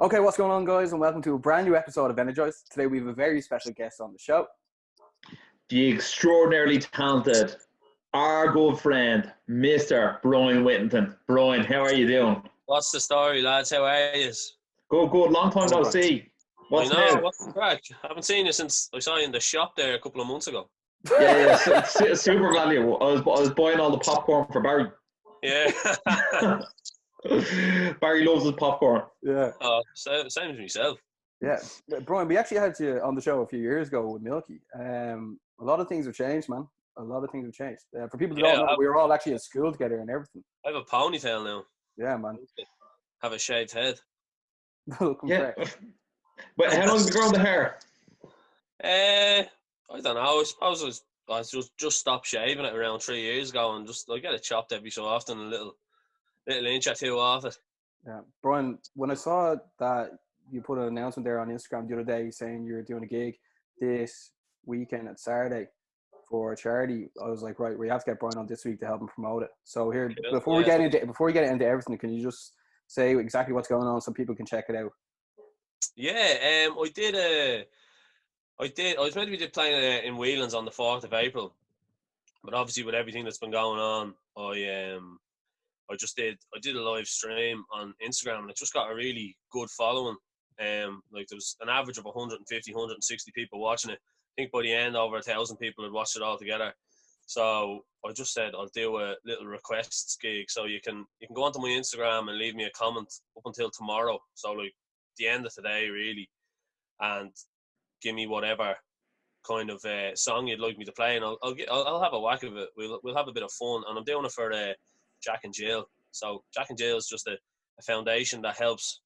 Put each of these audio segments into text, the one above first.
Okay, what's going on, guys, and welcome to a brand new episode of Energized. Today we have a very special guest on the show. The extraordinarily talented, our good friend, Mr. Brian Whittington. Brian, how are you doing? What's the story, lads? How are you? Good. Long time no see. What's I know, new? what's the crack? I haven't seen you since I saw you in the shop there a couple of months ago. Yeah, super value. I was buying all the popcorn for Barry. Yeah. Barry loves his popcorn. Yeah. Same as myself. Yeah. Brian, we actually had you on the show a few years ago with Milky. A lot of things have changed, man. A lot of things have changed. For people who don't know, we were all actually at school together and everything. I have a ponytail now. Yeah, man. Have a shaved head. Looking fresh. But how long have you grown the hair? I don't know. I suppose I just stopped shaving it around 3 years ago, and I get it chopped every so often, a little inch or two off it. Yeah, Brian, when I saw that you put an announcement there on Instagram the other day saying you're doing a gig this weekend at Saturday for a charity, I was like, right, we have to get Brian on this week to help him promote it. So here, before we get into everything, can you just say exactly what's going on so people can check it out? Yeah, I was meant to be playing in Whelan's on the 4th of April, but obviously with everything that's been going on, I did a live stream on Instagram, and it just got a really good following. Like there was an average of 150, 160 people watching it. I think by the end, over 1,000 people had watched it all together. So I just said I'll do a little requests gig, so you can go onto my Instagram and leave me a comment up until tomorrow. So like the end of today, really, and give me whatever kind of song you'd like me to play, and I'll have a whack of it. We'll have a bit of fun, and I'm doing it for Jack and Jill. So Jack and Jill is just a foundation that helps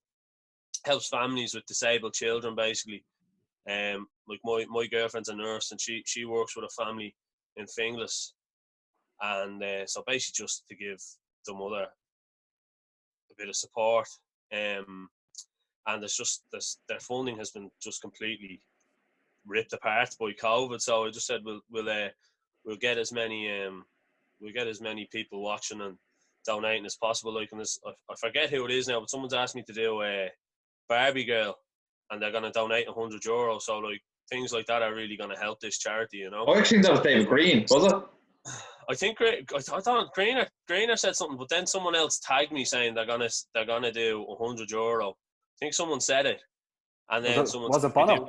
families with disabled children, basically. Like my girlfriend's a nurse, and she works with a family in Finglas, and so basically just to give the mother a bit of support. And their funding has been just completely ripped apart by COVID. So I just said we'll get as many people watching and donating as possible. Like, and I forget who it is now, but someone's asked me to do a Barbie Girl, and they're going to donate €100. So like things like that are really going to help this charity, you know. I actually think that was David Green, was it? I think I thought Greener said something, but then someone else tagged me saying they're gonna do €100. I think someone said it, and then someone was it Bono?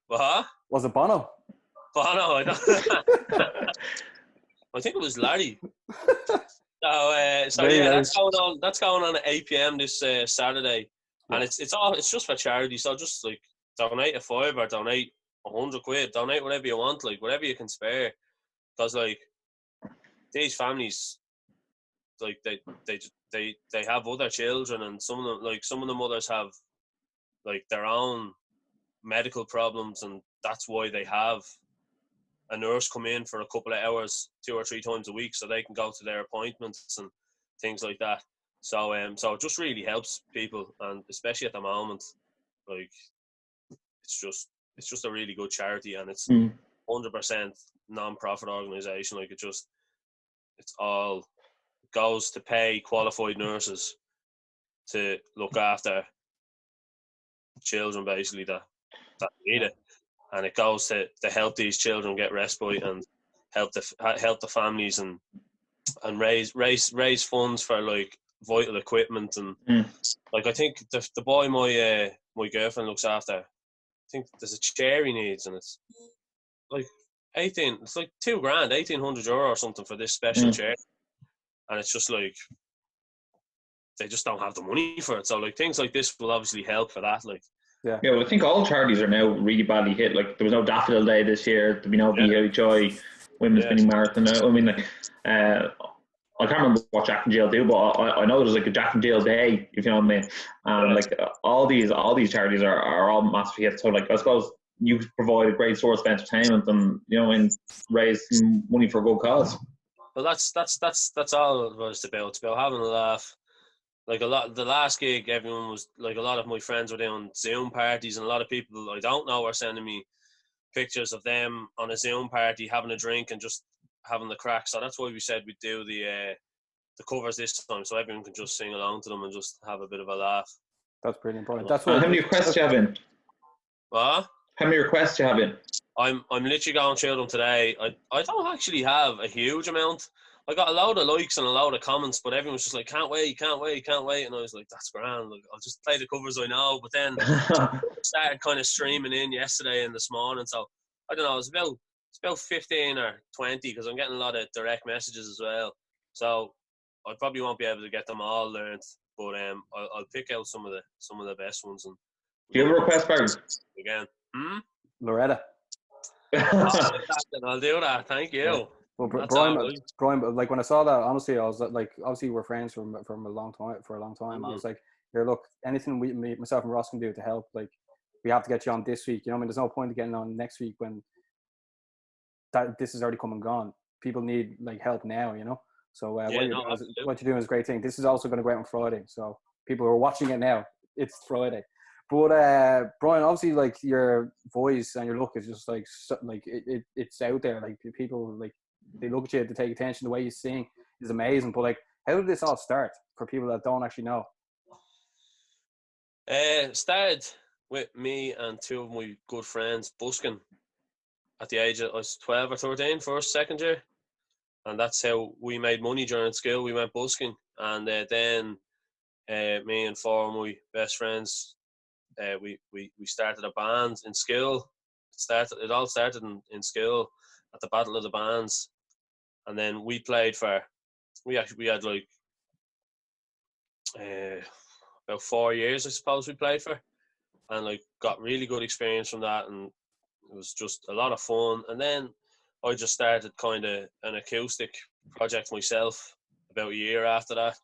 What? Was it Bono? Bono, I don't. I think it was Larry. So yeah, that's going on at 8 p.m. this Saturday, and it's just for charity. So just like donate a $5 or donate £100, donate whatever you want, like whatever you can spare, because like these families, like they have other children, and some of the mothers have like their own medical problems, and that's why they have a nurse come in for a couple of hours 2 or 3 times a week so they can go to their appointments and things like that. So so it just really helps people, and especially at the moment, like it's just a really good charity, and it's 100% non-profit organisation. Like it's all goes to pay qualified nurses to look after children, basically that need it, and it goes to help these children get respite and help the families and raise funds for like vital equipment, and like I think the boy my girlfriend looks after, I think there's a chair he needs, and it's like it's like €2,000, €1,800 or something for this special chair, and it's just like they just don't have the money for it. So like things like this will obviously help for that. Like yeah, well, I think all charities are now really badly hit. Like there was no Daffodil Day this year. There'll be no BHI Women's Mini Marathon. I mean, like I can't remember what Jack and Jill do, but I know there's like a Jack and Jill Day, if you know what I mean. And like all these charities are all massively hit. So like I suppose you provide a great source of entertainment, and and raise money for a good cause. Well, that's all it was about. It's about having a laugh. Like the last gig, everyone was like, a lot of my friends were doing Zoom parties, and a lot of people I don't know were sending me pictures of them on a Zoom party having a drink and just having the crack. So that's why we said we'd do the covers this time, so everyone can just sing along to them and just have a bit of a laugh. That's brilliant, Brian. That's How what. many requests do you have in? What? How many requests do you have in? I'm literally going through them today. I don't actually have a huge amount. I got a load of likes and a load of comments, but everyone was just like, can't wait. And I was like, that's grand. Like, I'll just play the covers I know. But then I started kind of streaming in yesterday and this morning. So I don't know. It's about 15 or 20 because I'm getting a lot of direct messages as well. So I probably won't be able to get them all learned, but I'll pick out some of the best ones. And do you have a request, Barry? Again, Loretta. I'll do that. Thank you. Yeah. Well, Brian, like when I saw that, honestly, I was like, obviously we're friends from a long time. For a long time, I was like, here, look, anything myself and Ross can do to help, like, we have to get you on this week. You know, I mean, there's no point in getting on next week when this is already come and gone. People need like help now, you know. So what you're doing is a great thing. This is also going to go out on Friday, so people who are watching it now, it's Friday. But Brian, obviously, like your voice and your look is just like it's out there. Like people like they look at you to take attention. The way you sing is amazing. But like, how did this all start for people that don't actually know? Started with me and two of my good friends busking at the age of I was 12 or 13, first, second year, and that's how we made money during school. We went busking, and then me and four of my best friends. We started a band in school. It all started in school at the Battle of the Bands, and then we played for. We had like about 4 years, I suppose we played for, and like got really good experience from that, and it was just a lot of fun. And then I just started kind of an acoustic project myself about a year after that,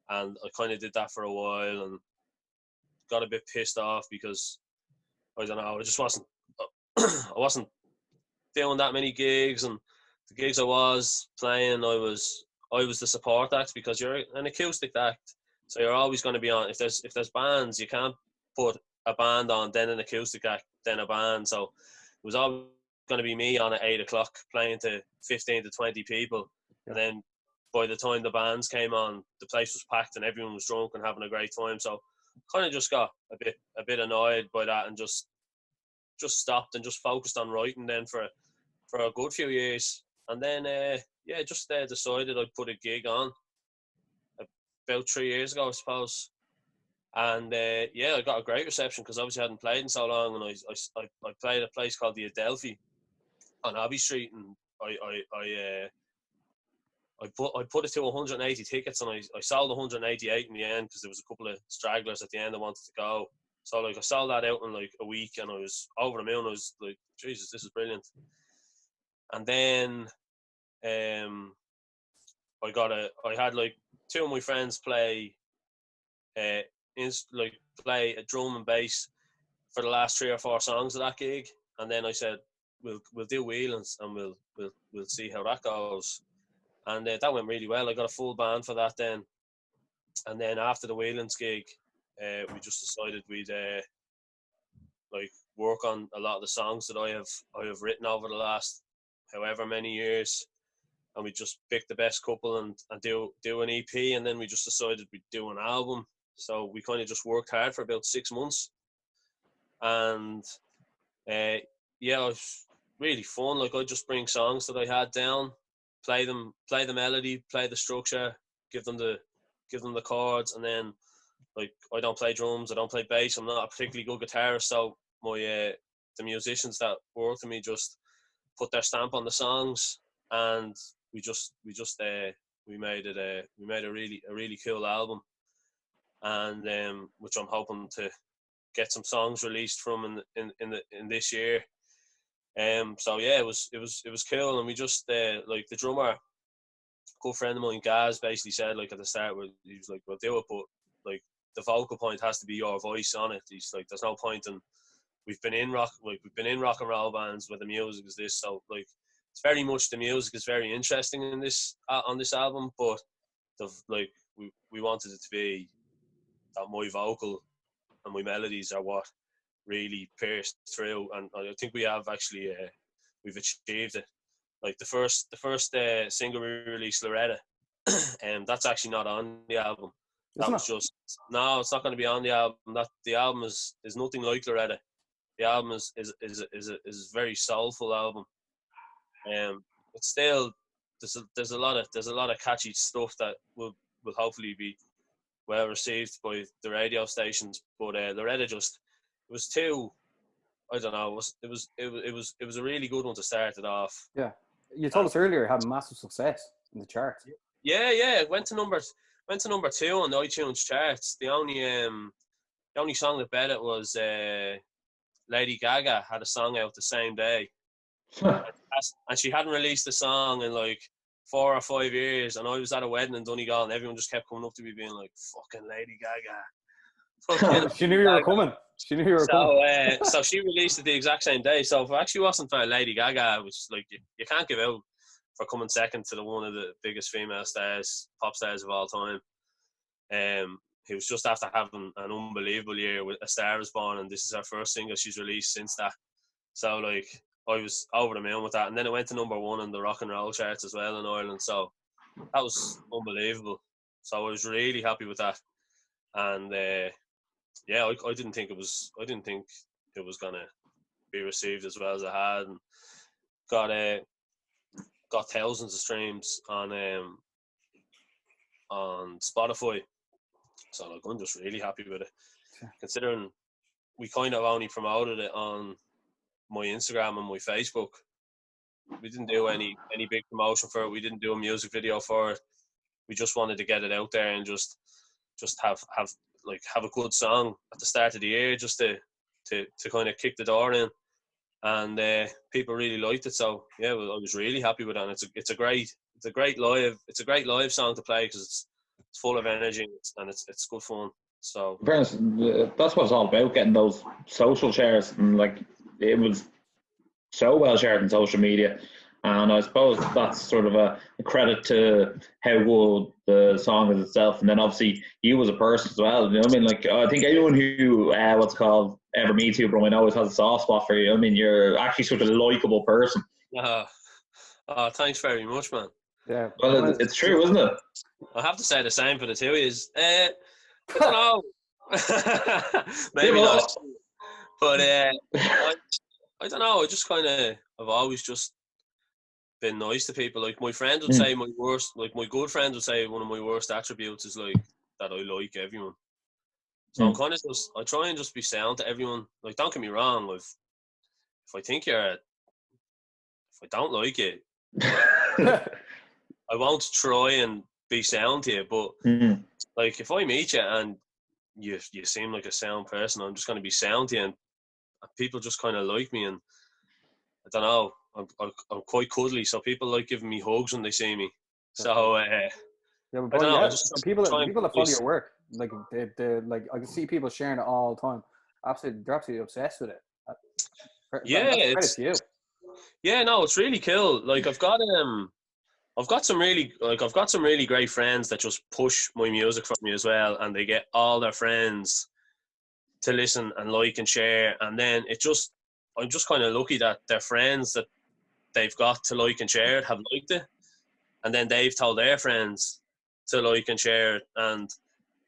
and I kind of did that for a while and got a bit pissed off because I don't know, I wasn't doing that many gigs, and the gigs I was playing, I was the support act because you're an acoustic act, so you're always going to be on. If there's bands, you can't put a band on, then an acoustic act, then a band. So it was always going to be me on at 8 o'clock playing to 15 to 20 people, and then by the time the bands came on, the place was packed and everyone was drunk and having a great time. So kind of just got a bit annoyed by that and just stopped and just focused on writing then for a good few years. And then just decided I'd put a gig on about 3 years ago, I suppose. And I got a great reception because obviously I hadn't played in so long, and I played at a place called the Adelphi on Abbey Street, and I put it to 180 tickets, and I sold 188 in the end because there was a couple of stragglers at the end that wanted to go. So like I sold that out in like a week, and I was over the moon. I was like, Jesus, this is brilliant. And then I had like two of my friends play play a drum and bass for the last 3 or 4 songs of that gig, and then I said we'll do Whelan's and we'll see how that goes. And that went really well. I got a full band for that then. And then after the Whelan's gig, we just decided we'd work on a lot of the songs that I have written over the last however many years. And we just picked the best couple and do an EP. And then we just decided we'd do an album. So we kind of just worked hard for about 6 months. And it was really fun. Like, I just bring songs that I had down, play the melody, play the structure, give them the chords, and then like I don't play drums, I don't play bass, I'm not a particularly good guitarist, so my the musicians that work with me just put their stamp on the songs, and we made a really cool album, and which I'm hoping to get some songs released from in this year. So yeah, it was cool, and we just like the drummer, good friend of mine, Gaz, basically said like at the start, he was like, "We'll do it, but like the vocal point has to be your voice on it." He's like, "There's no point in we've been in rock and roll bands where the music is this, so like it's very much the music is very interesting in this on this album, but we wanted it to be that my vocal and my melodies are what really pierced through, and I think we have actually we've achieved it. Like the first single we released, Loretta, and that's actually not on the album. That was just No, it's not going to be on the album. The album is nothing like Loretta. The album is a very soulful album. It's still there's a lot of catchy stuff that will hopefully be well received by the radio stations. But Loretta it was too. I don't know. It was a really good one to start it off. Yeah, you told us earlier it had massive success in the charts. Yeah. It went to number 2 on the iTunes charts. The only song that bet it was Lady Gaga had a song out the same day, and she hadn't released a song in like 4 or 5 years. And I was at a wedding in Donegal, and everyone just kept coming up to me being like, "Fucking Lady Gaga." She knew you were coming. She knew you were coming. So she released it the exact same day. So if it actually wasn't for Lady Gaga, which like you can't give out for coming second to one of the biggest female stars, pop stars of all time. He was just after having an unbelievable year with A Star Is Born, and this is her first single she's released since that. So like I was over the moon with that, and then it went to number 1 in the rock and roll charts as well in Ireland. So that was unbelievable. So I was really happy with that, and I didn't think it was gonna be received as well as it had, and got thousands of streams on Spotify. So like, I'm just really happy with it, considering we kind of only promoted it on my Instagram and my Facebook. We didn't do any big promotion for it. We didn't do a music video for it. We just wanted to get it out there and just have a good song at the start of the year, just to kind of kick the door in. And people really liked it. So yeah, I was really happy with it. And it's a great live song to play because it's full of energy and it's good fun. So that's what it's all about, getting those social shares, and like it was so well shared on social media. And I suppose that's sort of a credit to how good the song is itself, and then obviously you as a person as well. You know what I mean? Like, I think anyone who ever meets you, bro, always has a soft spot for you. I mean, you're actually such a likable person. Thanks very much, man. Yeah, well, it's true, isn't it? I have to say the same for the two is. I don't know. Maybe not. But I don't know. I just kind of I've always just been nice to people. Like my friend would say my good friend would say one of my worst attributes is like that I like everyone. So I'm kind of I try and just be sound to everyone. Like, don't get me wrong. If I think if I don't like it, I won't try and be sound to you. But like, if I meet you and you seem like a sound person, I'm just going to be sound to you, and people just kind of like me. And I don't know. I'm quite cuddly, so people like giving me hugs when they see me. So I don't know. People that follow your work, like they like, I can see people sharing it all the time. They're absolutely obsessed with it. It's you. Yeah, no, it's really cool. Like I've got some really great friends that just push my music for me as well, and they get all their friends to listen and like and share, and then I'm just kind of lucky that their friends that they've got to like and share it have liked it, and then they've told their friends to like and share it, and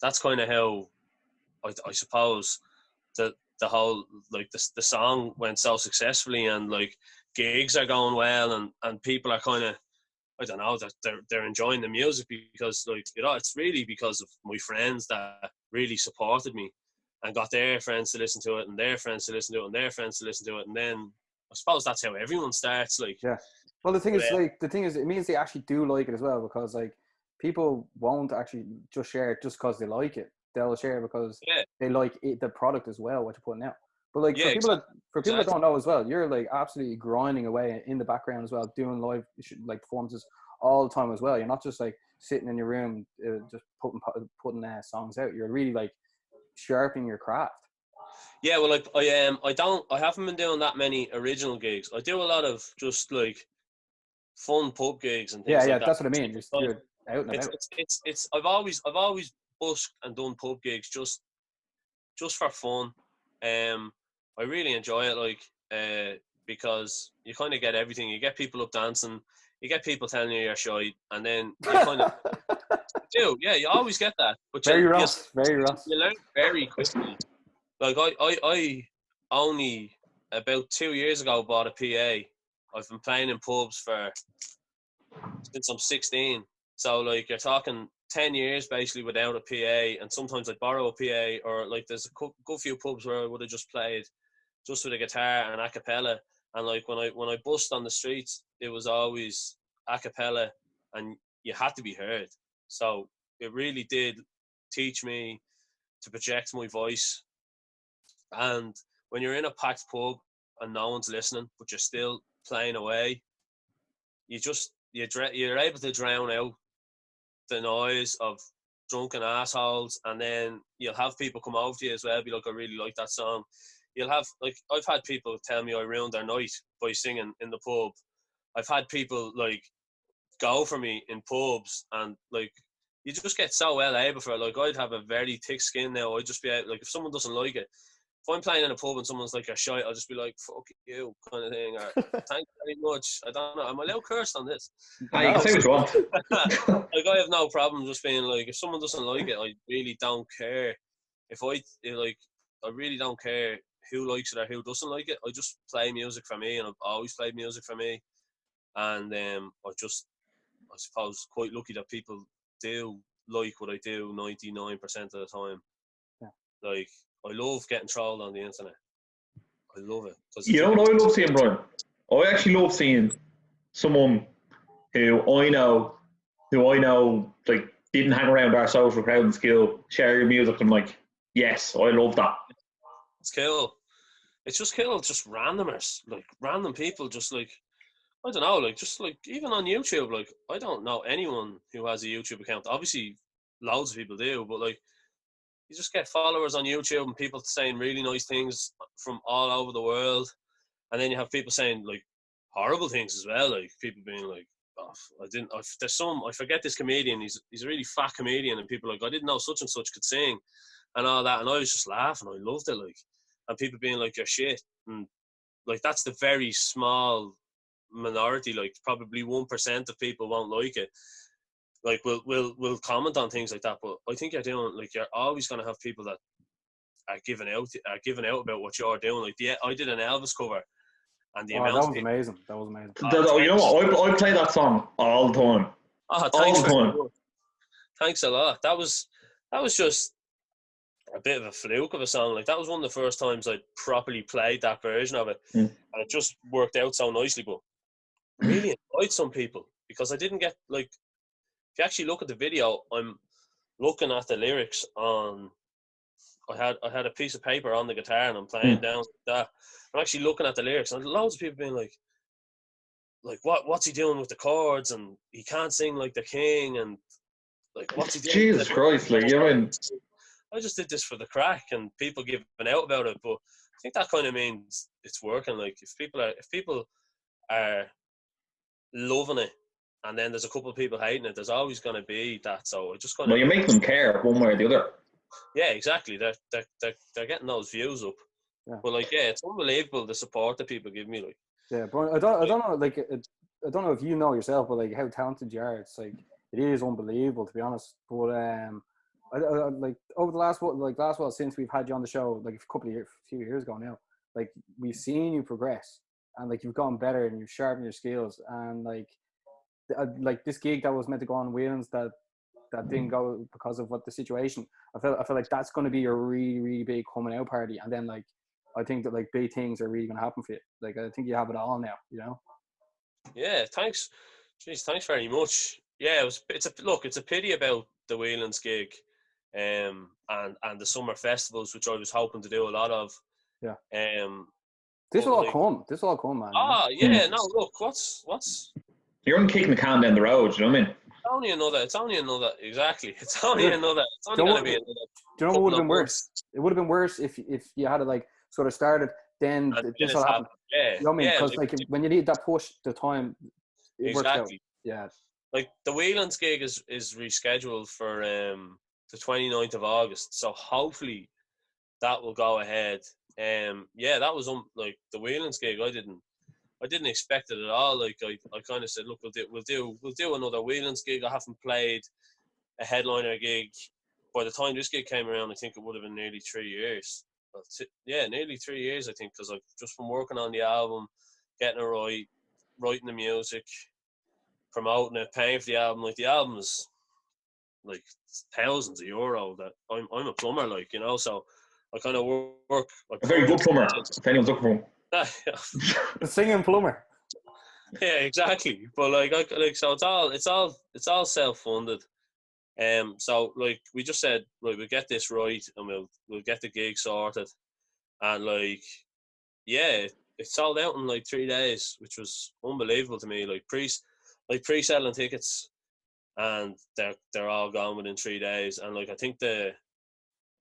that's kind of how I suppose the whole, like, the song went so successfully, and like gigs are going well, and people are kind of, I don't know, that they're enjoying the music because, like, you know, it's really because of my friends that really supported me and got their friends to listen to it, and their friends to listen to it, and their friends to listen to it, and then I suppose that's how everyone starts. Like, yeah. Well, the thing is, it means they actually do like it as well, because like people won't actually just share it just because they like it. They'll share it because they like it, the product as well, what you're putting out. But like for people that don't know as well, you're like absolutely grinding away in the background as well, doing live like performances all the time as well. You're not just like sitting in your room just putting songs out. You're really like sharpening your craft. Yeah, well, like I haven't been doing that many original gigs. I do a lot of just like fun pub gigs and things like that. Yeah, that's what I mean. You're out and about. It's I've always busked and done pub gigs just for fun. I really enjoy it, like, because you kind of get everything. You get people up dancing, you get people telling you you're shy, and then you kind of do, yeah, you always get that. But Very Ross. You learn very quickly. Like I only about 2 years ago bought a PA. I've been playing in pubs since I'm 16. So like you're talking 10 years basically without a PA, and sometimes I'd borrow a PA, or like there's a good few pubs where I would have just played just with a guitar and a cappella. And like when I bust on the streets, it was always a cappella, and you had to be heard. So it really did teach me to project my voice. And when you're in a packed pub and no one's listening, but you're still playing away, you're able to drown out the noise of drunken assholes, and then you'll have people come over to you as well, be like, I really like that song. You'll have, like, I've had people tell me I ruined their night by singing in the pub. I've had people like go for me in pubs, and like you just get so well able for it. Like I'd have a very thick skin now. I'd just be out, like, if someone doesn't like it, if I'm playing in a pub and someone's like, you're shy, I'll just be like, fuck you, kind of thing, or thanks very much. I don't know, am I allowed cursed on this? You can say what you want. Like I have no problem just being like, if someone doesn't like it, I really don't care. I really don't care who likes it or who doesn't like it. I just play music for me, and I've always played music for me. And I suppose, quite lucky that people do like what I do 99% of the time. Yeah. Like, I love getting trolled on the internet. I love it. You know what I love seeing, Brian? I actually love seeing someone who I know, like, didn't hang around our social crowd in school, share your music. I'm like, yes, I love that. It's cool. It's just cool. It's just randomers, like random people, just like, I don't know, like, just like, even on YouTube, like, I don't know anyone who has a YouTube account. Obviously, loads of people do, but like, you just get followers on YouTube and people saying really nice things from all over the world, and then you have people saying like horrible things as well, like people being like, oh, I forget this comedian, he's a really fat comedian, and people are like, I didn't know such and such could sing and all that, and I was just laughing, I loved it, like, and people being like, you're shit, and like, that's the very small minority, like probably 1% of people won't like it, like will comment on things like that. But I think you're always going to have people that are giving out about what you're doing. Like, I did an Elvis cover, and the amount that of was people, amazing. That was amazing. You know what? I play that song all the time. Oh, thanks very much. Thanks a lot. That was just a bit of a fluke of a song. Like, that was one of the first times I properly played that version of it, and it just worked out so nicely. But I really annoyed some people because I didn't get, like, if you actually look at the video, I'm looking at the lyrics on. I had a piece of paper on the guitar and I'm playing down that. I'm actually looking at the lyrics, and loads of people being like what's he doing with the chords, and he can't sing like the king, and like, what's he doing? Jesus Christ, like, you mean, I just did this for the crack, and people giving out about it. But I think that kind of means it's working. Like, if people are loving it, and then there's a couple of people hating it, there's always going to be that. So it just kind of, you make them care one way or the other. Yeah, exactly. They're getting those views up. Yeah. But like, yeah, it's unbelievable the support that people give me. Like, yeah, but I don't know, like, I don't know if you know yourself, but like how talented you are. It's like, it is unbelievable, to be honest. But I like, over the last while since we've had you on the show, like a few years ago now, like, we've seen you progress, and like, you've gotten better and you've sharpened your skills, and like this gig that was meant to go on Whelan's that didn't go because of what the situation. I feel like that's going to be a really, really big coming out party, and then like, I think that like big things are really going to happen for you. Like, I think you have it all now, you know. Yeah, thanks. Jeez, thanks very much. Yeah, it's a pity about the Whelan's gig, and the summer festivals, which I was hoping to do a lot of. Yeah. This will all come, man. Ah, yeah. No, look, what's you're only kicking the can down the road. You know what I mean? It's only another. Exactly. It's only another. It's only going to be another. Do you know what would have been worse? It would have been worse if you had to, like, sort of started, then this will happen. Yeah. You know what I mean? Because like, when you need that push, the time, it works out. Yeah. Like, the Whelan's gig is rescheduled for the 29th of August. So hopefully that will go ahead. Yeah, that was like the Whelan's gig. I didn't expect it at all. Like, I kind of said, look, we'll do another Whelan's gig. I haven't played a headliner gig. By the time this gig came around, I think it would have been nearly 3 years. Well, nearly 3 years, I think, because I've just been working on the album, getting it right, writing the music, promoting it, paying for the album. Like, the album's like thousands of euro. That I'm a plumber, like, you know, so I kind of work. Like, a very good plumber. If anyone's looking for him. The singing plumber. Yeah, exactly. But so it's all self-funded. So like we just said, right, we'll get this right, and we'll get the gig sorted, and like, yeah, it sold out in like 3 days, which was unbelievable to me. Like pre-selling tickets, and they're all gone within 3 days. And like, I think the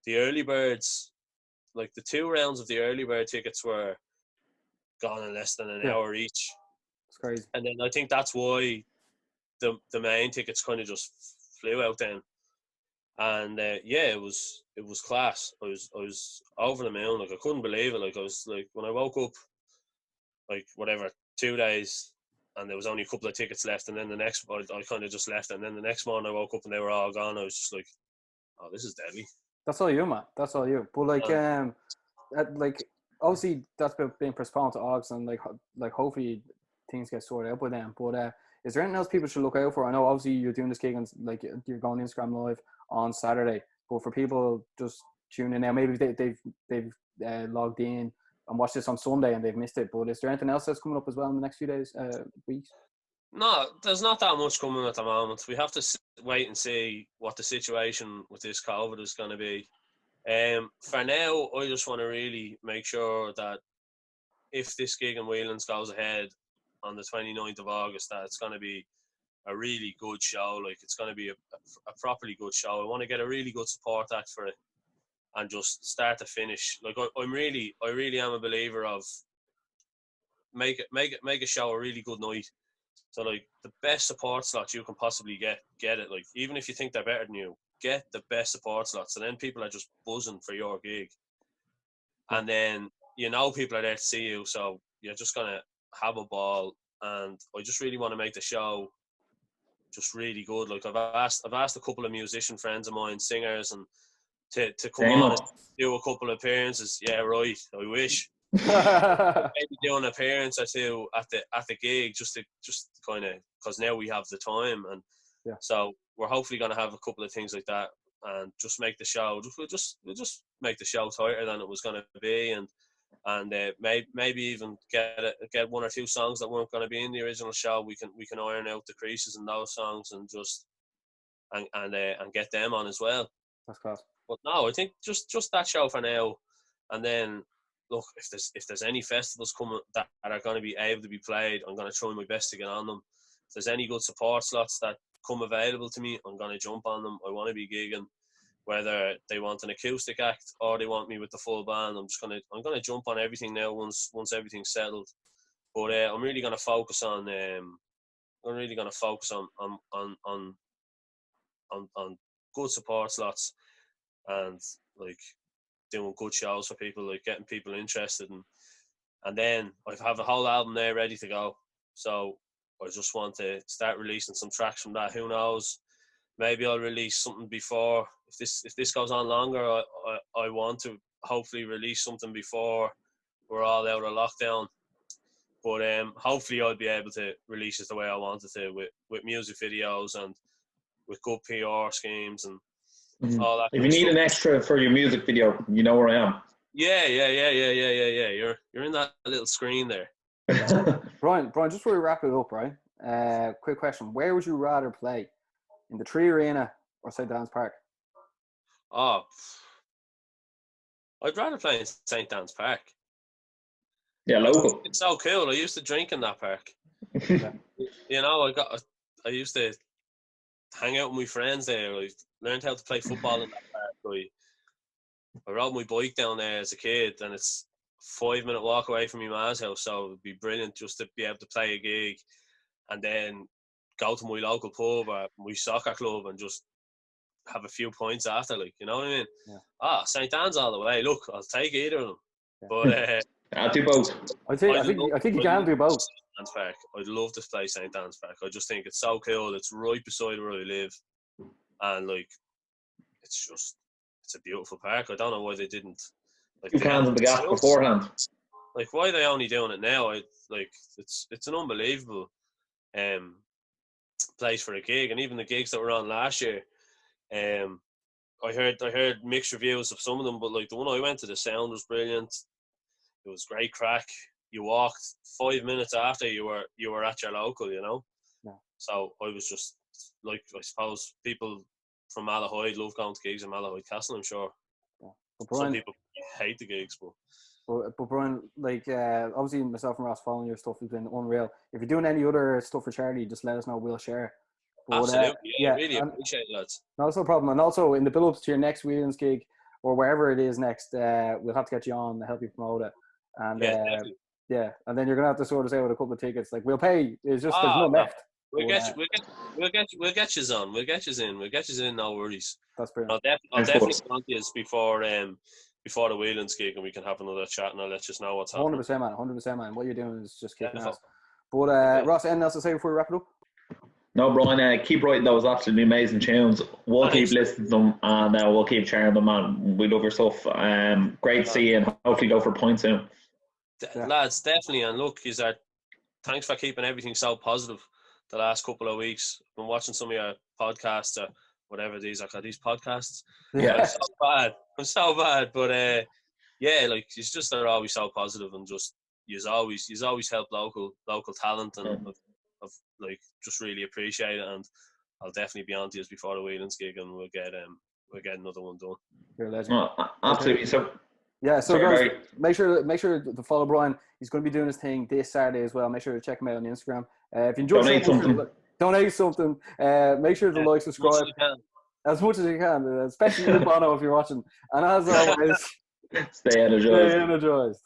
early birds, like the 2 rounds of the early bird tickets were gone in less than an hour each. It's crazy. And then I think that's why the main tickets kind of just flew out then. And it was class. I was over the moon. Like, I couldn't believe it. Like, I was like, when I woke up, like, whatever, 2 days, and there was only a couple of tickets left, and then the next, I kind of just left, and then the next morning I woke up and they were all gone. I was just like, oh, this is deadly. That's all you, man. That's all you. But like obviously that's been postponed to August, and like hopefully things get sorted out by then. But is there anything else people should look out for? I know obviously you're doing this gig and like you're going Instagram live on Saturday, but for people just tuning in now, maybe they've logged in and watched this on Sunday and they've missed it. But is there anything else that's coming up as well in the next few days, weeks? No, there's not that much coming at the moment. We have to wait and see what the situation with this COVID is going to be. For now, I just want to really make sure that if this gig in Whelan's goes ahead on the 29th of August, that it's going to be a really good show. Like, it's going to be a properly good show. I want to get a really good support act for it, and just start to finish. Like, I really am a believer of make a show a really good night. So, like, the best support slots you can possibly get it. Like, even if you think they're better than you, get the best support slots, and then people are just buzzing for your gig. And then, you know, people are there to see you, so you're just gonna have a ball. And I just really want to make the show just really good. Like, I've asked a couple of musician friends of mine, singers, and to come on and do a couple of appearances. Yeah, right. I wish. Maybe do an appearance or two at the gig, just kind of, because now we have the time, and so we're hopefully going to have a couple of things like that, and just make the show. We'll just make the show tighter than it was going to be, and maybe even get 1 or 2 songs that weren't going to be in the original show. We can iron out the creases in those songs and just and get them on as well. That's class. But no, I think just that show for now, and then. Look, if there's any festivals coming that are going to be able to be played, I'm going to try my best to get on them. If there's any good support slots that come available to me, I'm going to jump on them. I want to be gigging, whether they want an acoustic act or they want me with the full band. I'm going to jump on everything now once everything's settled. But I'm really going to focus on on good support slots, and like doing good shows for people, like getting people interested, and then I have a whole album there ready to go. So I just want to start releasing some tracks from that. Who knows? Maybe I'll release something before. If this goes on longer, I want to hopefully release something before we're all out of lockdown. But hopefully I'll be able to release it the way I wanted to, with music videos and with good PR schemes and all that. If you need an extra for your music video, you know where I am. Yeah. You're in that little screen there. Brian, just before we wrap it up, right? Quick question: where would you rather play, in the Tree Arena or St. Dan's Park? Oh, I'd rather play in St. Dan's Park. Yeah, local. It's so cool. I used to drink in that park. You know, I used to hang out with my friends there. I learned how to play football in that park. I rode my bike down there as a kid, and it's a 5-minute walk away from my ma's house, so it'd be brilliant just to be able to play a gig and then go to my local pub or my soccer club and just have a few points after, like, you know what I mean? Yeah. St. Dan's all the way. Look, I'll take either of them. Yeah. But I'll do both. I think you can do both. Dan's Park. I'd love to play St. Dan's Park. I just think it's so cool. It's right beside where I live. and like it's a beautiful park. I don't know why they didn't. Like, Two cans of the gas beforehand. Like, why are they only doing it now? It's an unbelievable place for a gig, and even the gigs that were on last year, I heard mixed reviews of some of them, but like the one I went to, the sound was brilliant. It was great crack. You walked 5 minutes after you were at your local, you know. Yeah. So I was just like, I suppose people from Malahide love going to gigs in Malahide Castle. I'm sure. Yeah. But Brian, some people hate the gigs, but Brian, like obviously myself and Ross following your stuff has been unreal. If you're doing any other stuff for charity, just let us know. We'll share. But, absolutely, yeah, really appreciate that. No, that's no problem. And also in the build-ups to your next Whelan's gig or wherever it is next, we'll have to get you on to help you promote it. And and then you're gonna have to sort us out with a couple of tickets. Like, we'll pay. It's just there's no left. We'll get you on. We'll get you in. No worries. That's brilliant. I'll definitely contact you before the Whelan's gig, and we can have another chat, and I'll let you know what's happening. 100%, man. What you're doing is just kicking ass. But Ross, anything else to say before we wrap it up? No, Brian, keep writing those absolutely amazing tunes. We'll keep listening to them, and we'll keep sharing them, man. We love your stuff. Great to see you, and hopefully go for points soon. Lads, definitely. And look, thanks for keeping everything so positive the last couple of weeks. I've been watching some of your podcasts or whatever these are called, these podcasts. Yeah. I'm so bad. But like, it's just they're always so positive, and just you always help local talent, and I've like just really appreciate it, and I'll definitely be on to you before the Whelan's gig, and we'll get another one done. You're a legend. Absolutely. So guys, make sure to follow Brian. He's going to be doing his thing this Saturday as well. Make sure to check him out on Instagram. If you enjoy donate something. Make sure to like, subscribe as much as you can, especially with Bono if you're watching. And as always, stay energized.